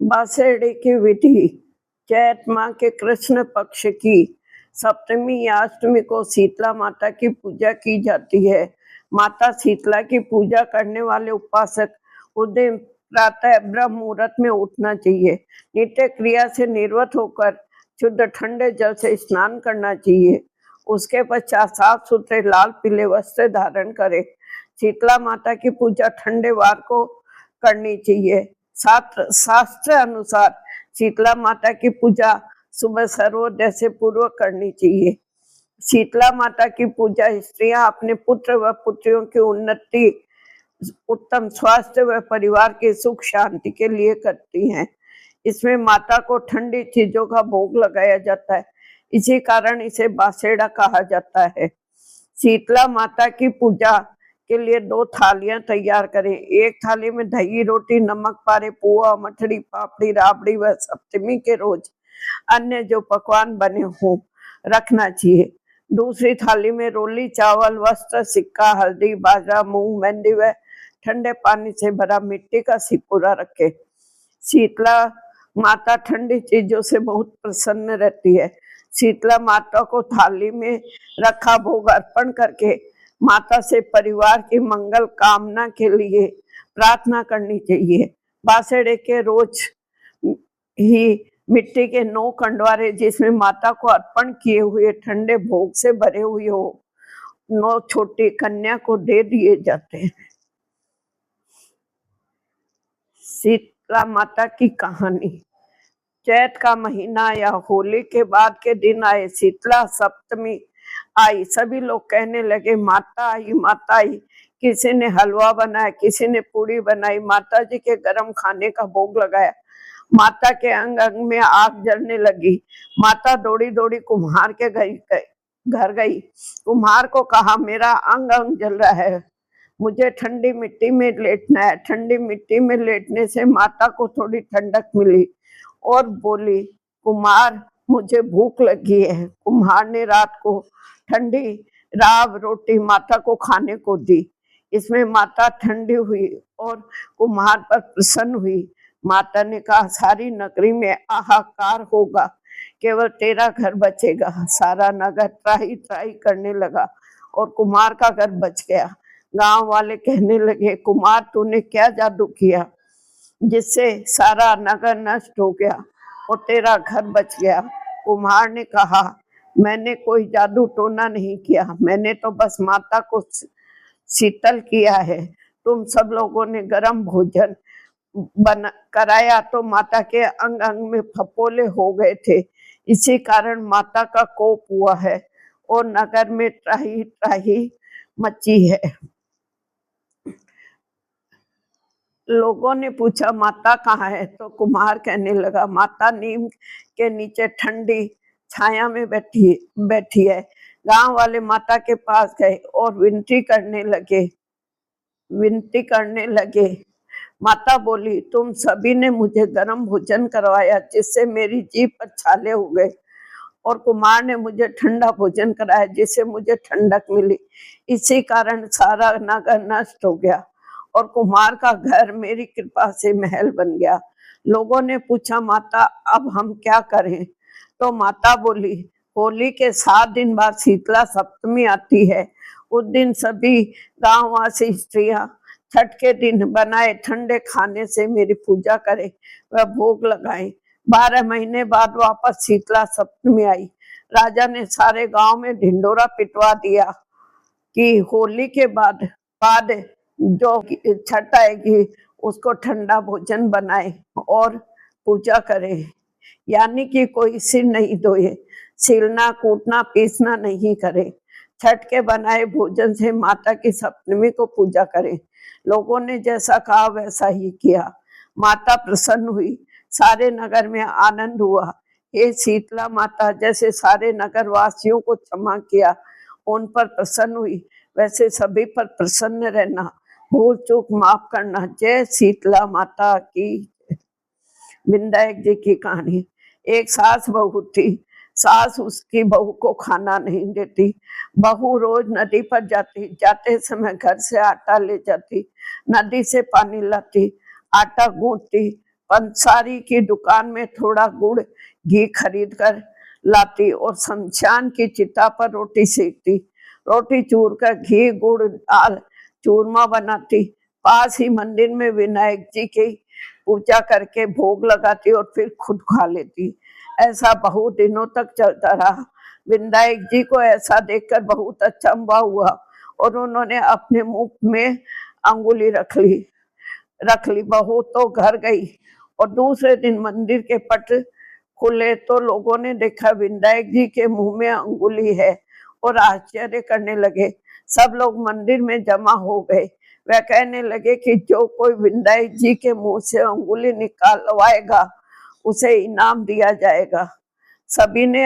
बासेड़ी की विधि। चैत माह के कृष्ण पक्ष की सप्तमी या अष्टमी को शीतला माता की पूजा की जाती है। माता शीतला की पूजा करने वाले उपासक उस दिन प्रातः ब्रह्म मुहूर्त में उठना चाहिए। नित्य क्रिया से निर्वत होकर शुद्ध ठंडे जल से स्नान करना चाहिए। उसके पश्चात साफ सुथरे लाल पीले वस्त्र धारण करे। शीतला माता की पूजा ठंडे वार को करनी चाहिए। शास्त्र अनुसार शीतला माता की पूजा सुबह सर्वोदय से पूर्व करनी चाहिए। शीतला माता की पूजा स्त्रियां अपने पुत्र व पुत्रियों की उन्नति, उत्तम स्वास्थ्य व परिवार की सुख शांति के लिए करती हैं। इसमें माता को ठंडी चीजों का भोग लगाया जाता है, इसी कारण इसे बासेड़ा कहा जाता है। शीतला माता की पूजा के लिए 2 थालियां तैयार करें। एक थाली में दही रोटी, नमक पारे, पुआ, मठड़ी, पापड़ी, राबड़ी व सप्तमी के रोज अन्य जो पकवान बने हों रखना चाहिए। दूसरी थाली में रोली, चावल, वस्त्र, सिक्का, हल्दी, बाजरा, मूंग, मेहंदी व ठंडे पानी से भरा मिट्टी का सिकुड़ा रखे। शीतला माता ठंडी चीजों से बहुत प्रसन्न रहती है। शीतला माता को थाली में रखा भोग अर्पण करके माता से परिवार की मंगल कामना के लिए प्रार्थना करनी चाहिए। बासेड़े के रोज ही मिट्टी के 9 कंडवारे जिसमें माता को अर्पण किए हुए ठंडे भोग से भरे हुए हो 9 छोटी कन्या को दे दिए जाते हैं। शीतला माता की कहानी। चैत का महीना या होली के बाद के दिन आए, शीतला सप्तमी आई। सभी लोग कहने लगे माता आई, माता आई। किसी ने हलवा बनाया, किसी ने पूड़ी बनाई, माता जी के गर्म खाने का भोग लगाया। माता के अंग अंग में आग जलने लगी। माता दौड़ी दौड़ी कुम्हार के घर गई। कुम्हार को कहा मेरा अंग अंग जल रहा है, मुझे ठंडी मिट्टी में लेटना है। ठंडी मिट्टी में लेटने से माता को थोड़ी ठंडक मिली और बोली कुम्हार मुझे भूख लगी है। कुम्हार ने रात को ठंडी राब रोटी माता को खाने को दी। इसमें माता ठंडी हुई और कुम्हार पर प्रसन्न हुई। माता ने कहा सारी नगरी में हाहाकार होगा, केवल तेरा घर बचेगा। सारा नगर त्राही त्राही करने लगा और कुम्हार का घर बच गया। गांव वाले कहने लगे कुम्हार तूने क्या जादू किया जिससे सारा नगर नष्ट हो गया और तेरा घर बच गया। कुम्हार ने कहा मैंने कोई जादू टोना नहीं किया, मैंने तो बस माता को शीतल किया है। तुम सब लोगों ने गर्म भोजन कराया तो माता के अंग अंग में फपोले हो गए थे, इसी कारण माता का कोप हुआ है और नगर में त्राही त्राही मची है। लोगों ने पूछा माता कहाँ है, तो कुम्हार कहने लगा माता नीम के नीचे ठंडी छाया में बैठी है। गांव वाले माता के पास गए और विनती करने लगे। माता बोली तुम सभी ने मुझे गर्म भोजन करवाया जिससे मेरी जीभ पर छाले हो गए और कुम्हार ने मुझे ठंडा भोजन कराया जिससे मुझे ठंडक मिली, इसी कारण सारा नगर नष्ट हो गया और कुम्हार का घर मेरी कृपा से महल बन गया। लोगों ने पूछा माता अब हम क्या करें, तो माता बोली होली के 7 दिन बाद शीतला सप्तमी आती है। उस दिन सभी गांववासी स्त्रियां छठ के दिन बनाए ठंडे खाने से मेरी पूजा करें व भोग लगाएं। 12 महीने बाद वापस शीतला सप्तमी आई। राजा ने सारे गांव में ढिंडोरा पिटवा दिया कि होली के बाद जो छठ आएगी उसको ठंडा भोजन बनाए और पूजा करे, यानी कि कोई सिर नहीं धोए, छीलना कूटना पीसना नहीं करे। छठ के बनाए भोजन से माता की सप्तमी को पूजा करें। लोगों ने जैसा कहा वैसा ही किया। माता प्रसन्न हुई, सारे नगर में आनंद हुआ। हे शीतला माता जैसे सारे नगर वासियों को क्षमा किया, उन पर प्रसन्न हुई, वैसे सभी पर प्रसन्न रहना, भूल चूक माफ करना। जय शीतला माता की। विनायक जी की कहानी। एक सास बहू थी। सास उसकी बहू को खाना नहीं देती। बहू रोज नदी पर जाती, जाते समय घर से आटा ले जाती, नदी से पानी लाती, आटा गूंथती, पंसारी की दुकान में थोड़ा गुड़ घी खरीद कर लाती और शमशान की चिता पर रोटी सेकती। रोटी चूर कर घी गुड़ डाल चूरमा बनाती। पास ही मंदिर में विनायक जी की पूजा करके भोग लगाती और फिर खुद खा लेती। ऐसा बहुत दिनों तक चलता रहा। विनायक जी को ऐसा देखकर बहुत अचंभा हुआ और उन्होंने अपने मुंह में अंगुली रख ली। बहू तो घर गई और दूसरे दिन मंदिर के पट खुले तो लोगों ने देखा विनायक जी के मुंह में अंगुली है और आश्चर्य करने लगे। सब लोग मंदिर में जमा हो गए। वह कहने लगे कि जो कोई विनायक जी के मुंह से अंगुली निकालवाएगा उसे इनाम दिया जाएगा। सभी ने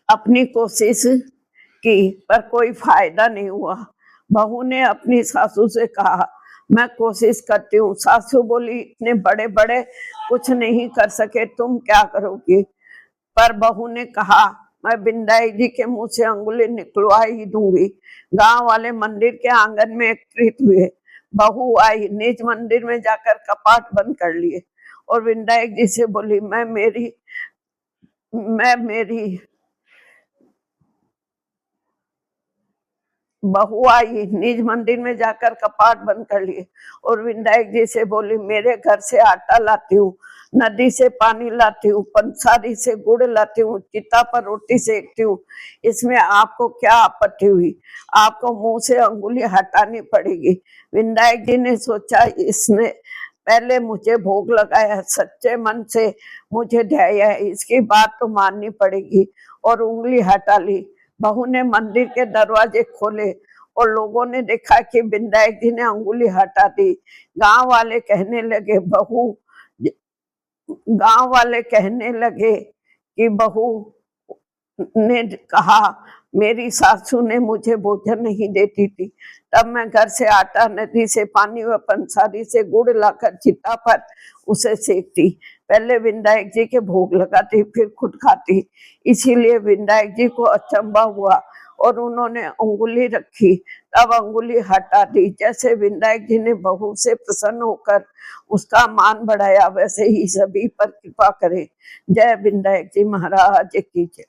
अपनी कोशिश की पर कोई फायदा नहीं हुआ। बहू ने अपनी सासू से कहा, मैं कोशिश करती हूँ। सासू बोली, इतने बड़े बड़े कुछ नहीं कर सके, तुम क्या करोगी? पर बहू ने कहा, मैं विनायक जी के मुंह से अंगुली निकलवा ही दूंगी। गांव वाले मंदिर के आंगन में एकत्रित हुए। बहू आई, निज मंदिर में जाकर कपाट बंद कर लिए और विनायक जी से बोली, मैं मेरी बहू आई, निज मंदिर में जाकर कपाट बंद कर लिए और विनायक जी से बोली, मेरे घर से आटा लाती हूँ, नदी से पानी लाती हूँ, पंसारी से गुड़ लाती हूँ, चिता पर रोटी सेकती हूँ, इसमें आपको क्या आपत्ति हुई? आपको मुंह से अंगुली हटानी पड़ेगी। विनायक जी ने सोचा, इसने पहले मुझे भोग लगाया, सच्चे मन से मुझे ध्याया है, इसकी बात तो माननी पड़ेगी और उंगली हटा ली। बहू ने मंदिर के दरवाजे खोले और लोगों ने देखा कि विनायक जी ने अंगुली हटा दी। गांव वाले कहने लगे कि बहू ने कहा, मेरी सासू ने मुझे भोजन नहीं देती थी, तब मैं घर से आटा, नदी से पानी व पंसारी से गुड़ लाकर चिता पर उसे सेकती। पहले विनायक जी के भोग लगाती, फिर खुद खाती। इसीलिए विनायक जी को अचंभा हुआ और उन्होंने अंगुली रखी, तब अंगुली हटा दी। जैसे विनायक जी ने बहू से प्रसन्न होकर उसका मान बढ़ाया, वैसे ही सभी पर कृपा करें। जय विनायक जी महाराज की जय।